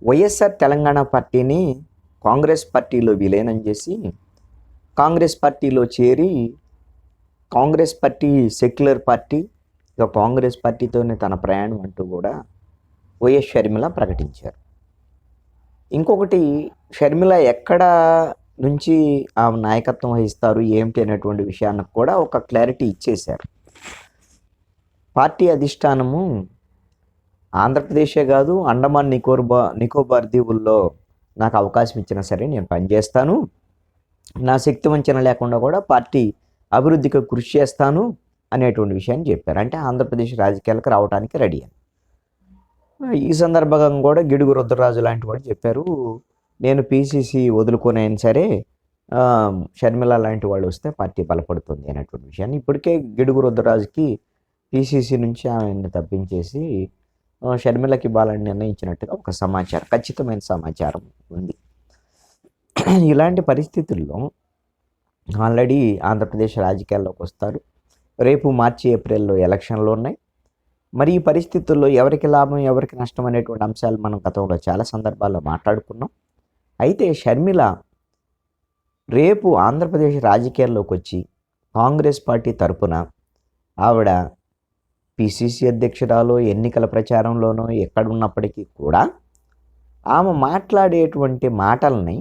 వైఎస్ఆర్ తెలంగాణ పార్టీని కాంగ్రెస్ పార్టీలో విలీనం చేసి కాంగ్రెస్ పార్టీలో చేరి కాంగ్రెస్ పార్టీ సెక్యులర్ పార్టీ, ఇక కాంగ్రెస్ పార్టీతోనే తన ప్రయాణం అంటూ కూడా వైఎస్ షర్మిల ప్రకటించారు. ఇంకొకటి, షర్మిల ఎక్కడ నుంచి ఆ నాయకత్వం వహిస్తారు ఏమిటి అనేటువంటి విషయానికి కూడా ఒక క్లారిటీ ఇచ్చేశారు. పార్టీ అధిష్టానము ఆంధ్రప్రదేశే కాదు, అండమాన్ నికోబార్ దీవుల్లో నాకు అవకాశం ఇచ్చినా సరే నేను పనిచేస్తాను, నా శక్తి వంచన లేకుండా కూడా పార్టీ అభివృద్ధికి కృషి చేస్తాను అనేటువంటి విషయాన్ని చెప్పారు. అంటే ఆంధ్రప్రదేశ్ రాజకీయాలకు రావడానికి రెడీ అని. ఈ సందర్భంగా కూడా గిడుగు రుద్రరాజు లాంటి వాడు చెప్పారు, నేను పీసీసీ వదులుకొనైనా సరే షర్మిల లాంటి వాళ్ళు వస్తే పార్టీ బలపడుతుంది అనేటువంటి విషయాన్ని ఇప్పటికే గిడుగు రుద్రరాజుకి పీసీసీ నుంచి ఆయన్ని తప్పించేసి షర్మిలకి ఇవ్వాలని నిర్ణయించినట్టుగా ఒక సమాచారం, ఖచ్చితమైన సమాచారం ఉంది. ఇలాంటి పరిస్థితుల్లో ఆల్రెడీ ఆంధ్రప్రదేశ్ రాజకీయాల్లోకి వస్తారు. రేపు మార్చి ఏప్రిల్లో ఎలక్షన్లు ఉన్నాయి. మరి ఈ పరిస్థితుల్లో ఎవరికి లాభం ఎవరికి నష్టం అనేటువంటి అంశాలు మనం గతంలో చాలా సందర్భాల్లో మాట్లాడుకున్నాం. అయితే షర్మిల రేపు ఆంధ్రప్రదేశ్ రాజకీయాల్లోకి వచ్చి కాంగ్రెస్ పార్టీ తరపున ఆవిడ పిసిసి అధ్యక్షురాలు ఎన్నికల ప్రచారంలోనో ఎక్కడున్నప్పటికీ కూడా ఆమె మాట్లాడేటువంటి మాటల్ని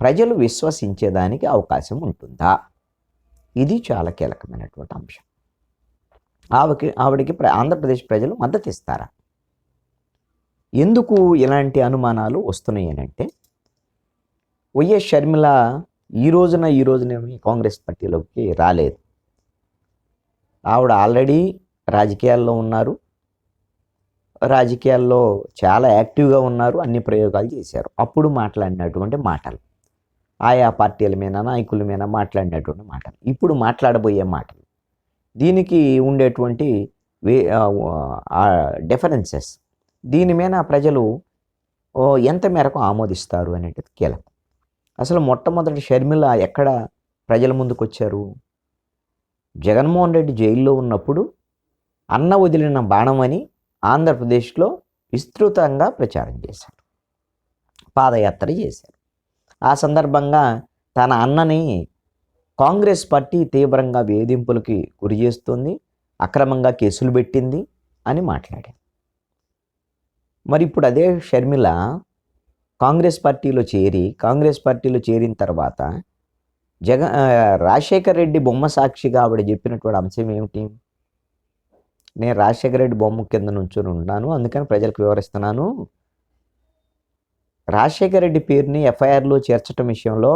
ప్రజలు విశ్వసించేదానికి అవకాశం ఉంటుందా? ఇది చాలా కీలకమైనటువంటి అంశం. ఆవిడకి ఆంధ్రప్రదేశ్ ప్రజలు మద్దతు ఇస్తారా? ఎందుకు ఇలాంటి అనుమానాలు వస్తున్నాయి అంటే, వైఎస్ షర్మిల ఈ రోజునేమి కాంగ్రెస్ పార్టీలోకి రాలేదు. ఆవిడ ఆల్రెడీ రాజకీయాల్లో ఉన్నారు, రాజకీయాల్లో చాలా యాక్టివ్గా ఉన్నారు, అన్ని ప్రయోగాలు చేశారు. అప్పుడు మాట్లాడినటువంటి మాటలు, ఆయా పార్టీల మీద నాయకుల మీద మాట్లాడినటువంటి మాటలు, ఇప్పుడు మాట్లాడబోయే మాటలు, దీనికి ఉండేటువంటి డిఫరెన్సెస్, దీని మీద ప్రజలు ఎంత మేరకు ఆమోదిస్తారు అనేది కీలకం. అసలు మొట్టమొదటి షర్మిల ఎక్కడ ప్రజల ముందుకు వచ్చారు? జగన్మోహన్ రెడ్డి జైల్లో ఉన్నప్పుడు అన్న వదిలిన బాణం అని ఆంధ్రప్రదేశ్లో విస్తృతంగా ప్రచారం చేశారు, పాదయాత్ర చేశారు. ఆ సందర్భంగా తన అన్నని కాంగ్రెస్ పార్టీ తీవ్రంగా వేధింపులకి గురి చేస్తుంది, అక్రమంగా కేసులు పెట్టింది అని మాట్లాడారు. మరి ఇప్పుడు అదే షర్మిల కాంగ్రెస్ పార్టీలో చేరిన తర్వాత రాజశేఖర్ రెడ్డి బొమ్మ సాక్షిగా ఆవిడ చెప్పినటువంటి అంశం ఏమిటి? నేను రాజశేఖర రెడ్డి బొమ్మ కింద నుంచొని ఉన్నాను, అందుకని ప్రజలకు వివరిస్తున్నాను. రాజశేఖర రెడ్డి పేరుని ఎఫ్ఐఆర్లో చేర్చడం విషయంలో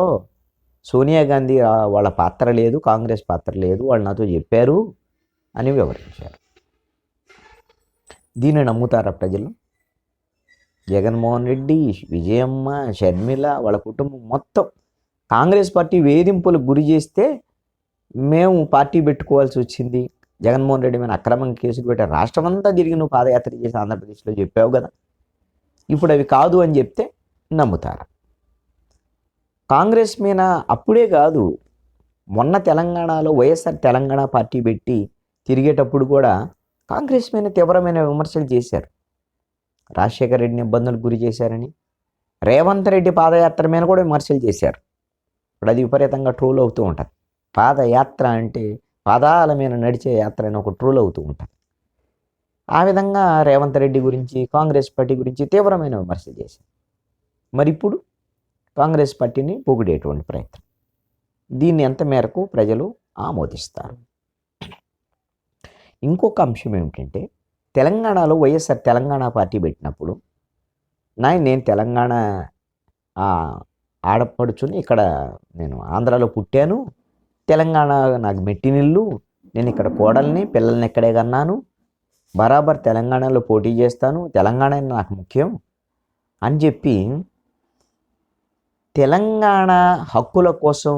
సోనియా గాంధీ వాళ్ళ పాత్ర లేదు, కాంగ్రెస్ పాత్ర లేదు, వాళ్ళు నాతో చెప్పారు అని వివరించారు. దీన్ని నమ్ముతారా ప్రజలు? జగన్మోహన్ రెడ్డి, విజయమ్మ, షర్మిల, వాళ్ళ కుటుంబం మొత్తం కాంగ్రెస్ పార్టీ వేధింపులకు గురి చేస్తే మేము పార్టీ పెట్టుకోవాల్సి వచ్చింది, జగన్మోహన్ రెడ్డి మీద అక్రమంగా కేసులు పెట్టారు, రాష్ట్రం అంతా తిరిగి నువ్వు పాదయాత్ర చేసి ఆంధ్రప్రదేశ్లో చెప్పావు కదా, ఇప్పుడు అవి కాదు అని చెప్తే నమ్ముతారా? కాంగ్రెస్ మీద అప్పుడే కాదు, మొన్న తెలంగాణలో వైఎస్ఆర్ తెలంగాణ పార్టీ పెట్టి తిరిగేటప్పుడు కూడా కాంగ్రెస్ మీద తీవ్రమైన విమర్శలు చేశారు. రాజశేఖర రెడ్డిని ఇబ్బందులకు గురి చేశారని, రేవంత్ రెడ్డి పాదయాత్ర మీద కూడా విమర్శలు చేశారు. ఇప్పుడు అది విపరీతంగా ట్రోల్ అవుతూ ఉంటుంది. పాదయాత్ర అంటే పాదాల మీద నడిచే యాత్ర అని ఒక ట్రోల్ అవుతూ ఉంటుంది. ఆ విధంగా రేవంత్ రెడ్డి గురించి, కాంగ్రెస్ పార్టీ గురించి తీవ్రమైన విమర్శలు చేశారు. మరి ఇప్పుడు కాంగ్రెస్ పార్టీని పొగిడేటువంటి ప్రయత్నం, దీన్ని ఎంత మేరకు ప్రజలు ఆమోదిస్తారు? ఇంకొక అంశం ఏమిటంటే, తెలంగాణలో వైఎస్ఆర్ తెలంగాణ పార్టీ పెట్టినప్పుడు నేను తెలంగాణ ఆడపడుచుని, ఇక్కడ నేను ఆంధ్రాలో పుట్టాను, తెలంగాణ నాకు మెట్టినిల్లు, నేను ఇక్కడ కోడల్ని, పిల్లల్ని ఇక్కడే కన్నాను, బరాబర్ తెలంగాణలో పోటీ చేస్తాను, తెలంగాణ నాకు ముఖ్యం అని చెప్పి తెలంగాణ హక్కుల కోసం,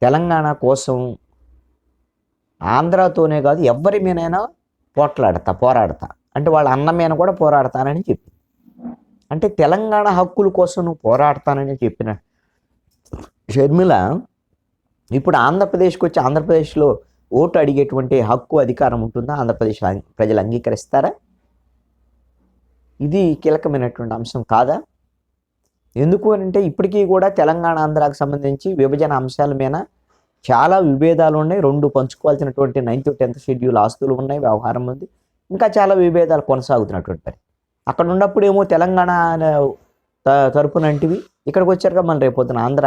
తెలంగాణ కోసం ఆంధ్రాతోనే కాదు ఎవరి మీదైనా పోరాడతా అంటే వాళ్ళ అన్న మీద కూడా పోరాడతానని చెప్పి, అంటే తెలంగాణ హక్కుల కోసం నువ్వు పోరాడతానని చెప్పిన షర్మిల ఇప్పుడు ఆంధ్రప్రదేశ్కి వచ్చి ఆంధ్రప్రదేశ్లో ఓటు అడిగేటువంటి హక్కు, అధికారం ఉంటుందా? ఆంధ్రప్రదేశ్ ప్రజలు అంగీకరిస్తారా? ఇది కీలకమైనటువంటి అంశం కాదా? ఎందుకు అంటే ఇప్పటికీ కూడా తెలంగాణ ఆంధ్రాకు సంబంధించి విభజన అంశాల మీద చాలా విభేదాలు ఉన్నాయి. రెండు పంచుకోవాల్సినటువంటి 9th 10th షెడ్యూల్ ఆస్తులు ఉన్నాయి, వ్యవహారం ఉంది, ఇంకా చాలా విభేదాలు కొనసాగుతున్నటువంటి పని. అక్కడ ఉన్నప్పుడు ఏమో తెలంగాణ తరపునంటివి, ఇక్కడికి వచ్చారుగా మన రేపొద్దున ఆంధ్ర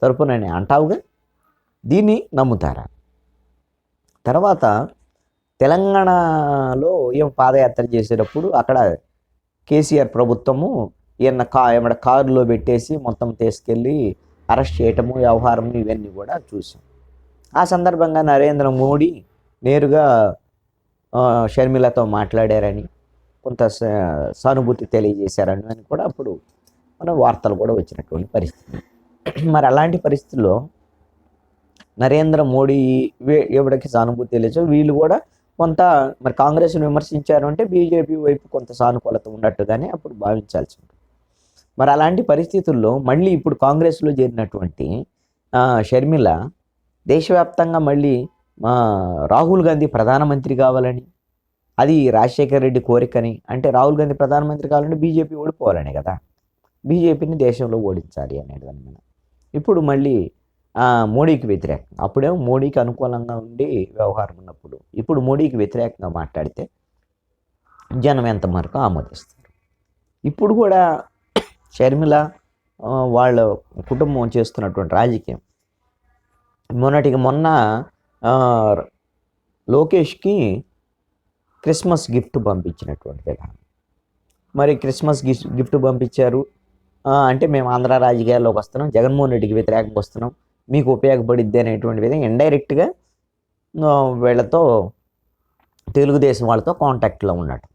తరపునని అంటావుగా. దీన్ని నమ్ముతారా? తర్వాత తెలంగాణలో ఏం పాదయాత్ర చేసేటప్పుడు అక్కడ కేసీఆర్ ప్రభుత్వము ఏమన్నా కారులో పెట్టేసి మొత్తం తీసుకెళ్ళి అరెస్ట్ చేయటము, వ్యవహారం ఇవన్నీ కూడా చూసాం. ఆ సందర్భంగా నరేంద్ర మోడీ నేరుగా షర్మిలతో మాట్లాడారని, కొంత సానుభూతి తెలియజేశారని అని కూడా అప్పుడు మన వార్తలు కూడా వచ్చినటువంటి పరిస్థితి. మరి అలాంటి పరిస్థితుల్లో నరేంద్ర మోడీ ఎవరికి సానుభూతి తెలియచో వీళ్ళు కూడా కొంత మరి కాంగ్రెస్ను విమర్శించారు అంటే బీజేపీ వైపు కొంత సానుకూలత ఉన్నట్టుగానే అప్పుడు భావించాల్సి ఉంటుంది. మరి అలాంటి పరిస్థితుల్లో మళ్ళీ ఇప్పుడు కాంగ్రెస్లో చేరినటువంటి షర్మిల దేశవ్యాప్తంగా మళ్ళీ రాహుల్ గాంధీ ప్రధానమంత్రి కావాలని, అది రాజశేఖర్ రెడ్డి కోరికని, అంటే రాహుల్ గాంధీ ప్రధానమంత్రి కావాలంటే బీజేపీ ఓడిపోవాలని కదా, బీజేపీని దేశంలో ఓడించాలి అనేది అనమాట. ఇప్పుడు మళ్ళీ మోడీకి వ్యతిరేకంగా, అప్పుడేమో మోడీకి అనుకూలంగా ఉండి వ్యవహారం ఉన్నప్పుడు ఇప్పుడు మోడీకి వ్యతిరేకంగా మాట్లాడితే జనం ఎంతవరకు ఆమోదిస్తారు. ఇప్పుడు కూడా షర్మిల వాళ్ళ కుటుంబం చేస్తున్నటువంటి రాజకీయం, మొన్న లోకేష్కి క్రిస్మస్ గిఫ్ట్ పంపించినటువంటి విధానం. మరి క్రిస్మస్ గిఫ్ట్ పంపించారు అంటే మేము ఆంధ్ర రాజకీయాల్లోకి వస్తున్నాం, జగన్మోహన్ రెడ్డికి వ్యతిరేకంగా వస్తున్నాం, మీకు ఉపయోగపడిద్ది అనేటువంటి విధంగా ఇండైరెక్ట్గా వీళ్ళతో తెలుగుదేశం వాళ్ళతో కాంటాక్ట్లో ఉన్నాడు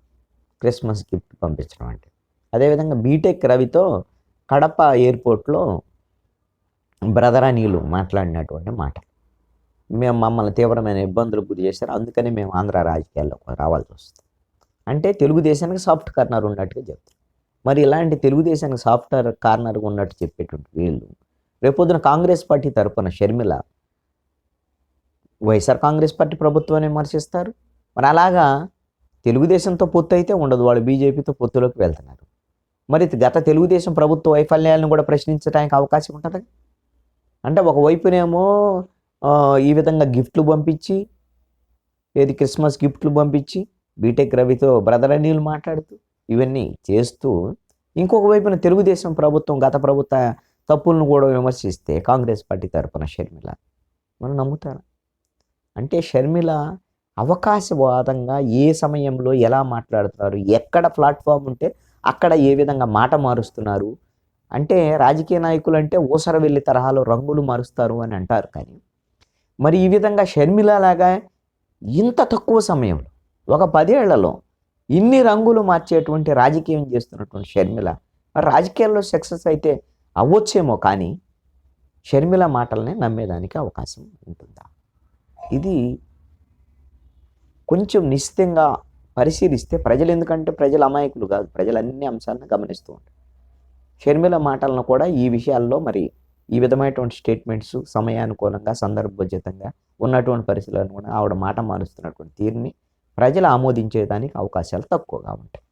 క్రిస్మస్ గిఫ్ట్ పంపించడం అంటే. అదేవిధంగా బీటెక్ రవితో కడప ఎయిర్పోర్ట్లో బ్రదర్ అనిలు మాట్లాడినటువంటి మాట, మేము మమ్మల్ని తీవ్రమైన ఇబ్బందులకు గురి చేశారు, అందుకని మేము ఆంధ్ర రాజకీయాల్లో రావాల్సి వస్తుంది అంటే తెలుగుదేశానికి సాఫ్ట్ కార్నర్ ఉన్నట్టుగా చెప్తారు. మరి ఇలాంటి తెలుగుదేశానికి సాఫ్ట్ కార్నర్ ఉన్నట్టు చెప్పేటువంటి వీళ్ళు రేపొద్దున కాంగ్రెస్ పార్టీ తరఫున షర్మిల వైఎస్ఆర్ కాంగ్రెస్ పార్టీ ప్రభుత్వాన్ని విమర్శిస్తారు. మరి అలాగా తెలుగుదేశంతో పొత్తు అయితే ఉండదు, వాళ్ళు బీజేపీతో పొత్తులోకి వెళ్తున్నారు. మరి గత తెలుగుదేశం ప్రభుత్వ వైఫల్యాలను కూడా ప్రశ్నించడానికి అవకాశం ఉంటుంది. అంటే ఒకవైపునేమో ఈ విధంగా గిఫ్ట్లు పంపించి, ఏది క్రిస్మస్ గిఫ్ట్లు పంపించి బీటెక్ రవితో బ్రదర్ అనిల్ మాట్లాడుతూ ఇవన్నీ చేస్తూ, ఇంకొక వైపున తెలుగుదేశం ప్రభుత్వం గత ప్రభుత్వ తప్పులను కూడా విమర్శిస్తే కాంగ్రెస్ పార్టీ తరపున షర్మిల మనం నమ్ముతారా? అంటే షర్మిల అవకాశవాదంగా ఏ సమయంలో ఎలా మాట్లాడుతున్నారు, ఎక్కడ ప్లాట్ఫామ్ ఉంటే అక్కడ ఏ విధంగా మాట మారుస్తున్నారు. అంటే రాజకీయ నాయకులు అంటే ఊసర వెళ్ళి తరహాలో రంగులు మారుస్తారు అని అంటారు, కానీ మరి ఈ విధంగా షర్మిల లాగా ఇంత తక్కువ సమయంలో ఒక 10 ఏళ్లలో ఇన్ని రంగులు మార్చేటువంటి రాజకీయం చేస్తున్నటువంటి షర్మిల రాజకీయాల్లో సక్సెస్ అయితే అవ్వచ్చేమో, కానీ షర్మిల మాటలనే నమ్మేదానికి అవకాశం ఉంటుందా? ఇది కొంచెం నిశ్చితంగా పరిశీలిస్తే ప్రజలు, ఎందుకంటే ప్రజలు అమాయకులు కాదు, ప్రజలు అన్ని అంశాలను గమనిస్తూ ఉంటారు. షర్మిల మాటలను కూడా ఈ విషయాల్లో మరి ఈ విధమైనటువంటి స్టేట్మెంట్స్ సమయానుకూలంగా సందర్భోచితంగా ఉన్నటువంటి పరిస్థితులను కూడా ఆవిడ మాట మారుస్తున్నటువంటి తీరుని ప్రజలు ఆమోదించేదానికి అవకాశాలు తక్కువగా ఉంటాయి.